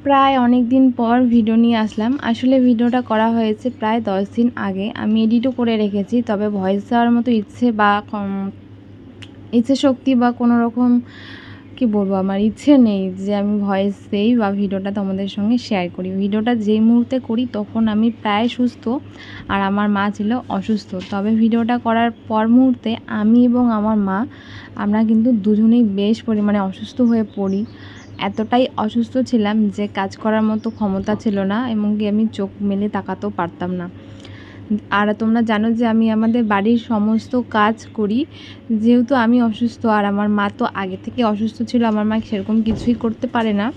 প্রায় অনেক দিন পর ভিডিও নিয়ে আসলাম। আসলে ভিডিওটা করা হয়েছে প্রায় 10 দিন আগে। আমি এডিটও করে রেখেছি, তবে ভয়েস দেওয়ার মতো ইচ্ছে বা ইচ্ছে শক্তি বা কোনো রকম কি বলবো, আমার ইচ্ছে নেই যে আমি ভয়েস দেই বা ভিডিওটা তোমাদের সঙ্গে শেয়ার করি। ভিডিওটা যেই মুহূর্তে করি তখন আমি প্রায় সুস্থ আর আমার মা ছিল অসুস্থ। তবে ভিডিওটা করার পর মুহূর্তে আমি এবং আমার মা আমরা কিন্তু দুজনেই বেশ পরিমাণে অসুস্থ হয়ে পড়ি। এতটাই অসুস্থ ছিলাম যে কাজ করার মতো ক্ষমতা ছিল না, এমনকি আমি চোখ মেলে তাকাতেও পারতাম না। আর তোমরা জানো যে আমি আমাদের বাড়ির সমস্ত কাজ করি। যেহেতু আমি অসুস্থ আর আমার মা তো আগে থেকে অসুস্থ ছিল, আমার মা সেরকম কিছুই করতে পারে না,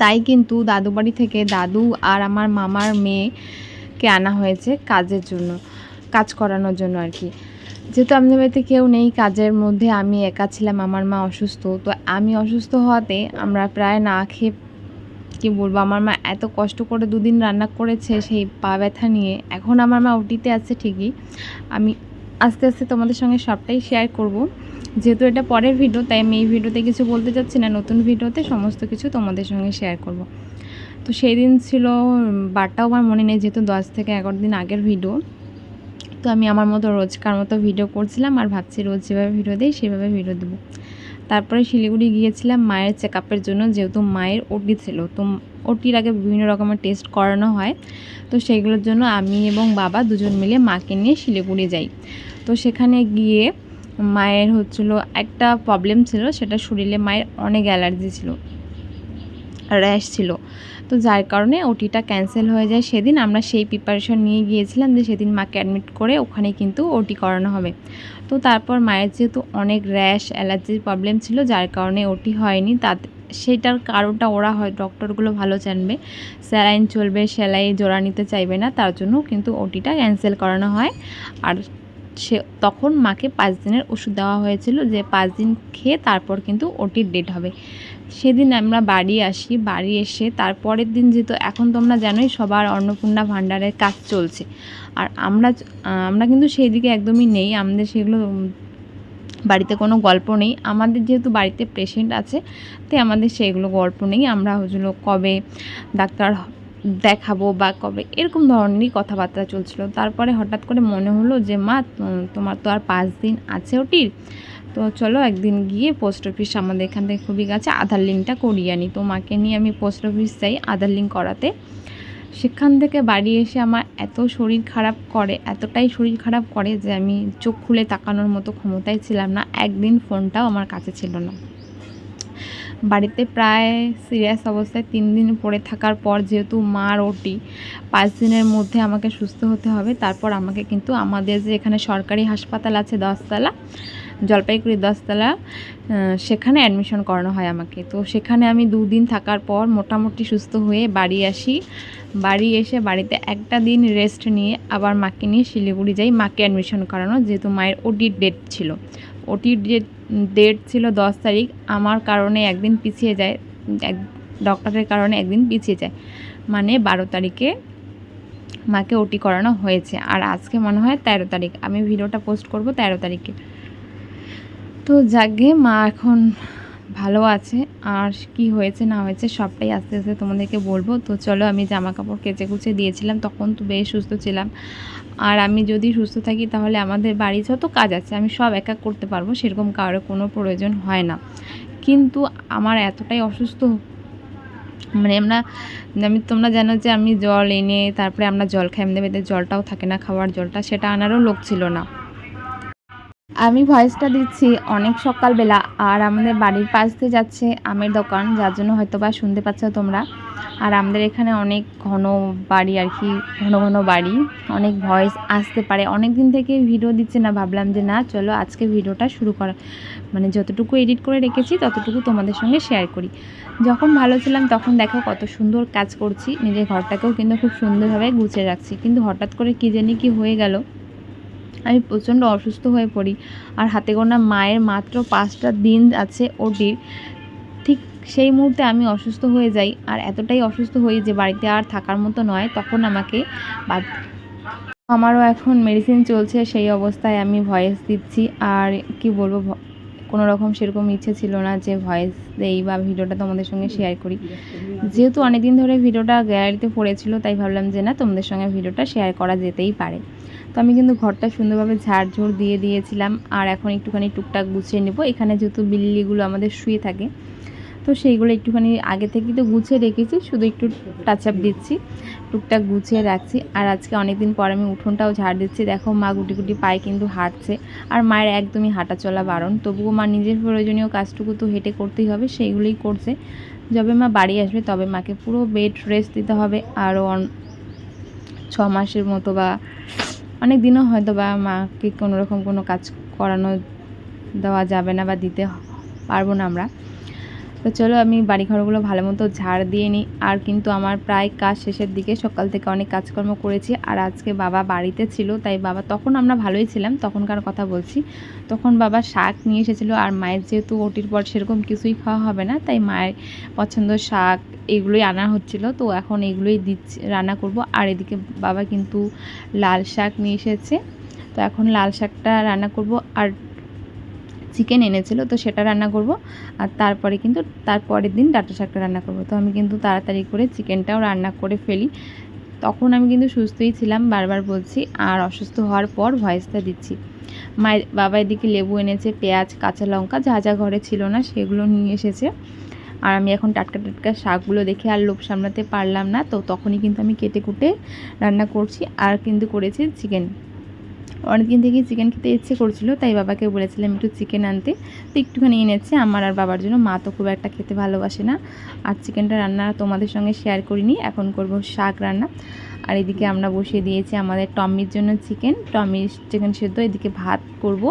তাই কিন্তু দাদু বাড়ি থেকে দাদু আর আমার মামার মেয়েকে আনা হয়েছে কাজের জন্য, কাজ করানোর জন্য আর কি। যেহেতু আমাদের বাড়িতে কেউ নেই কাজের মধ্যে, আমি একা ছিলাম, আমার মা অসুস্থ। তো আমি অসুস্থ হওয়াতে আমরা প্রায় না খেয়ে, কী বলবো, আমার মা এত কষ্ট করে দুদিন রান্না করেছে সেই পা ব্যথা নিয়ে। এখন আমার মা ওটিতে আছে ঠিকই, আমি আস্তে আস্তে তোমাদের সঙ্গে সবটাই শেয়ার করব। যেহেতু এটা পরের ভিডিও, তাই আমি এই ভিডিওতে কিছু বলতে চাচ্ছি না, নতুন ভিডিওতে সমস্ত কিছু তোমাদের সঙ্গে শেয়ার করব। তো সেই দিন ছিল বারটাও আমার মনে নেই, যেহেতু 10 থেকে 11 দিন আগের ভিডিও। তো আমি আমার মতো রোজকার মতো ভিডিও করছিলাম আর ভাবছি রোজ যেভাবে ভিডিও দিই সেভাবে ভিডিও দেবো। তারপরে শিলিগুড়ি গিয়েছিলাম মায়ের চেক আপের জন্য, যেহেতু মায়ের ওটি ছিল। তো ওটির আগে বিভিন্ন রকমের টেস্ট করানো হয়, তো সেইগুলোর জন্য আমি এবং বাবা দুজন মিলে মাকে নিয়ে শিলিগুড়ি যাই। তো সেখানে গিয়ে মায়ের একটা প্রবলেম ছিল, সেটা শরীরে মায়ের অনেক অ্যালার্জি ছিল, র্যাশ ছিল। তো যার কারণে ওটিটা ক্যান্সেল হয়ে যায়। সেদিন আমরা সেই প্রিপারেশন নিয়ে গিয়েছিলাম যে সেদিন মাকে অ্যাডমিট করে ওখানে কিন্তু ওটি করানো হবে। তো তারপর মায়ের যেহেতু অনেক র্যাশ অ্যালার্জির প্রবলেম ছিল, যার কারণে ওটি হয়নি। সেটার কারণটা ওরা হয়, ডক্টরগুলো ভালো জানবে, স্যালাইন চলবে, সেলাই জোড়া নিতে চাইবে না, তার জন্য কিন্তু ওটিটা ক্যান্সেল করানো হয়। আর তখন মাকে 5 দিনের ওষুধ দেওয়া হয়েছিল, যে 5 দিন খেয়ে তারপর কিন্তু ওটির ডেট হবে। সেদিন আমরা বাড়ি আসি, বাড়ি এসে তারপরের দিন, যেহেতু এখন তোমরা জানোই সবার অন্নপূর্ণা ভাণ্ডারের কাজ চলছে, আর আমরা কিন্তু সেই দিকে একদমই নেই, আমাদের সেগুলো বাড়িতে কোনো গল্প নেই। আমাদের যেহেতু বাড়িতে পেশেন্ট আছে, তাই আমাদের সেগুলো গল্প নেই। আমরা কবে ডাক্তার দেখাবো বা কবে, এরকম ধরনেরই কথাবার্তা চলছিল। তারপরে হঠাৎ করে মনে হলো যে মা, তোমার তো আর 5 দিন আছে ওটির, তো চলো একদিন গিয়ে পোস্ট অফিস, আমাদের এখান থেকে খুবই কাছে, আধার লিঙ্কটা করিয়ে আনি। তো মাকে নিয়ে আমি পোস্ট অফিস যাই আধার লিঙ্ক করাতে। সেখান থেকে বাড়ি এসে আমার এত শরীর খারাপ করে, এতটাই শরীর খারাপ করে যে আমি চোখ খুলে তাকানোর মতো ক্ষমতাই ছিলাম না। একদিন ফোনটাও আমার কাছে ছিল না। বাড়িতে প্রায় সিরিয়াস অবস্থায় 3 দিন পড়ে থাকার পর, যেহেতু মার ওটি 5 দিনের মধ্যে আমাকে সুস্থ হতে হবে, তারপর আমাকে কিন্তু আমাদের যে এখানে সরকারি হাসপাতাল আছে 10তলা, জলপাইগুড়ি 10তলা, সেখানে অ্যাডমিশন করানো হয় আমাকে। তো সেখানে আমি 2 দিন থাকার পর মোটামুটি সুস্থ হয়ে বাড়ি আসি। বাড়ি এসে বাড়িতে একটা দিন রেস্ট নিয়ে আবার মাকে নিয়ে শিলিগুড়ি যাই মাকে অ্যাডমিশন করানো, যেহেতু মায়ের ওটির ডেট ছিল। ওটির ডেট ছিল 10 তারিখ, আমার কারণে একদিন পিছিয়ে যায়, ডক্টরের কারণে একদিন পিছিয়ে যায়, মানে 12 তারিখে মাকে ওটি করানো হয়েছে। আর আজকে মনে হয় 13 তারিখ, আমি ভিডিওটা পোস্ট করব 13 তারিখে। তো যাকে মা এখন ভালো আছে, আর কি হয়েছে না হয়েছে সবটাই আস্তে আস্তে তোমাদেরকে বলবো। তো চলো, আমি জামা কাপড় কেচে কুচে দিয়েছিলাম, তখন তো বেশ সুস্থ ছিলাম। আর আমি যদি সুস্থ থাকি তাহলে আমাদের বাড়ি যত কাজ আছে আমি সব একা করতে পারবো, সেরকম কারোর কোনো প্রয়োজন হয় না। কিন্তু আমার এতটাই অসুস্থ, মানে তোমরা জানো যে আমি জল এনে তারপরে আমরা জল খাই, আমাদের বাড়িতে জলটাও থাকে না, খাওয়ার জলটা, সেটা আনারও লোক ছিল না। আমি ভয়েসটা দিচ্ছি অনেক সকালবেলা, আর আমাদের বাড়ির পাশ দিয়ে যাচ্ছে আমের দোকান, যার জন্য হয়তো বা শুনতে পাচ্ছ তোমরা। আর আমাদের এখানে অনেক ঘন বাড়ি আর কি, ঘন ঘন বাড়ি, অনেক ভয়েস আসতে পারে। অনেক দিন থেকে ভিডিও দিচ্ছে না, ভাবলাম যে না, চলো আজকে ভিডিওটা শুরু করা, মানে যতটুকু এডিট করে রেখেছি ততটুকু তোমাদের সঙ্গে শেয়ার করি। যখন ভালো ছিলাম তখন দেখো কত সুন্দর কাজ করছি, নিজের ঘরটাকেও কিন্তু খুব সুন্দরভাবে গুছিয়ে রাখছি। কিন্তু হঠাৎ করে কী জানি কি হয়ে গেল, আমি প্রচণ্ড অসুস্থ হয়ে পড়ি। আর হাতে গোনা মায়ের মাত্র 5টা দিন আছে ওটির, ঠিক সেই মুহূর্তে আমি অসুস্থ হয়ে যাই। আর এতটাই অসুস্থ হই যে বাড়িতে আর থাকার মতো নয়, তখন আমাকে আমারও এখন মেডিসিন চলছে, সেই অবস্থায় আমি ভয়েস দিচ্ছি। আর কি বলবো, কোনো রকম সেরকম ইচ্ছে ছিল না যে ভয়েস দেই বা ভিডিওটা তোমাদের সঙ্গে শেয়ার করি। যেহেতু অনেক দিন ধরে ভিডিওটা গ্যালারিতে পড়েছিল, তাই ভাবলাম যে না, তোমাদের সঙ্গে ভিডিওটা শেয়ার করা যেতেই পারে। তো আমি কিন্তু ঘরটা সুন্দরভাবে ঝাড়ঝুড় দিয়ে দিয়েছিলাম, আর এখন একটুখানি টুকটাক গুছিয়ে নেব। এখানে যেহেতু বিল্লিগুলো আমাদের শুয়ে থাকে, তো সেইগুলো একটুখানি আগে থেকেই তো গুছিয়ে রেখেছি, শুধু একটু টাচ আপ দিচ্ছি, টুকটাক গুছিয়ে রাখছি। আর আজকে অনেক দিন পর আমি উঠোনটাও ঝাড় দিচ্ছি। দেখো মা গুটি গুটি পায়ে কিন্তু হাঁটছে, আর মায়ের একদমই হাঁটা চলা বারণ, তবুও মা নিজের প্রয়োজনীয় কাজটুকু তো হেঁটে করতেই হবে, সেইগুলোই করছে। যবে মা বাড়ি আসবে তবে মাকে পুরো বেড রেস্ট দিতে হবে, আরও 6 মাসের মতো বা অনেক দিনও হয়তো বা মাকে কোনো রকম কোনো কাজ করানো দেওয়া যাবে না বা দিতে পারবো না আমরা। তো চলো আমি বাড়িঘরগুলো ভালো মতো ঝাড় দিয়ে নিই। আর কিন্তু আমার প্রায় কাজ শেষের দিকে, সকাল থেকে অনেক কাজকর্ম করেছি। আর আজকে বাবা বাড়িতে ছিল, তাই বাবা, তখন আমরা ভালোই ছিলাম, তখনকার কথা বলছি। তখন বাবা শাক নিয়ে এসেছিলো, আর মায়ের যেহেতু ওটির পর সেরকম কিছুই খাওয়া হবে না, তাই মায়ের পছন্দ শাক এগুলোই আনা হচ্ছিলো। তো এখন এগুলোই দিচ্ছি, রান্না করব। আর এদিকে বাবা কিন্তু লাল শাক নিয়ে এসেছে, তো এখন লাল শাকটা রান্না করব। আর চিকেন এনেছিল, তো সেটা রান্না করব। আর তারপরে কিন্তু তারপরের দিন ডাঁটা শাকটা রান্না করব। তো আমি কিন্তু তাড়াতাড়ি করে চিকেনটাও রান্না করে ফেলি। তখন আমি কিন্তু সুস্থই ছিলাম, বারবার বলছি, আর অসুস্থ হওয়ার পর ভয়েসটা দিচ্ছি। বাবা এদিকে লেবু এনেছে, পেঁয়াজ, কাঁচা লঙ্কা, যা যা ঘরে ছিল না সেগুলো নিয়ে এসেছে। আর আমি এখন টাটকা টাটকা শাকগুলো দেখে আর লোভ সামলাতে পারলাম না, তো তখনই কিন্তু আমি কেটে কুটে রান্না করছি। আর কিন্তু করেছি চিকেন। অনেকদিন থেকেই চিকেন খেতে ইচ্ছে করছিল, তাই বাবাকে বলেছিলাম একটু চিকেন আনতে, তো একটুখানি এনেছে আমার আর বাবার জন্য। মা তো খুব একটা খেতে ভালোবাসে না। আর চিকেনটা রান্না তোমাদের সঙ্গে শেয়ার করিনি, এখন করব শাক রান্না। আর এদিকে আমরা বসিয়ে দিয়েছি আমাদের টমির জন্য চিকেন সেদ্ধ। এদিকে ভাত করব।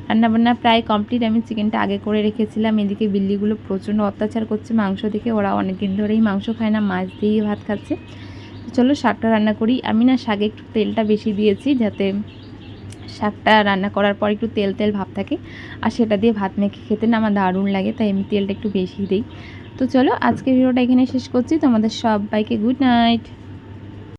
রান্নাবান্না প্রায় কমপ্লিট। আমি চিকেনটা আগে করে রেখেছিলাম। এদিকে বিল্লিগুলো প্রচণ্ড অত্যাচার করছে মাংস দেখে, ওরা অনেকদিন ধরেই মাংস খায় না, মাছ দিয়েই ভাত খাচ্ছে। চলো শাকটা রান্না করি। আমি না শাকে একটু তেলটা বেশি দিয়েছি, যাতে শাকটা রান্না করার পর একটু তেল তেল ভাব থাকে, আর সেটা দিয়ে ভাত মেখে খেতে না আমার দারুণ লাগে, তাই আমি তেলটা একটু বেশি দিই। তো চলো আজকের ভিডিওটা এখানে শেষ করছি। তোমাদের সবাইকে গুড নাইট।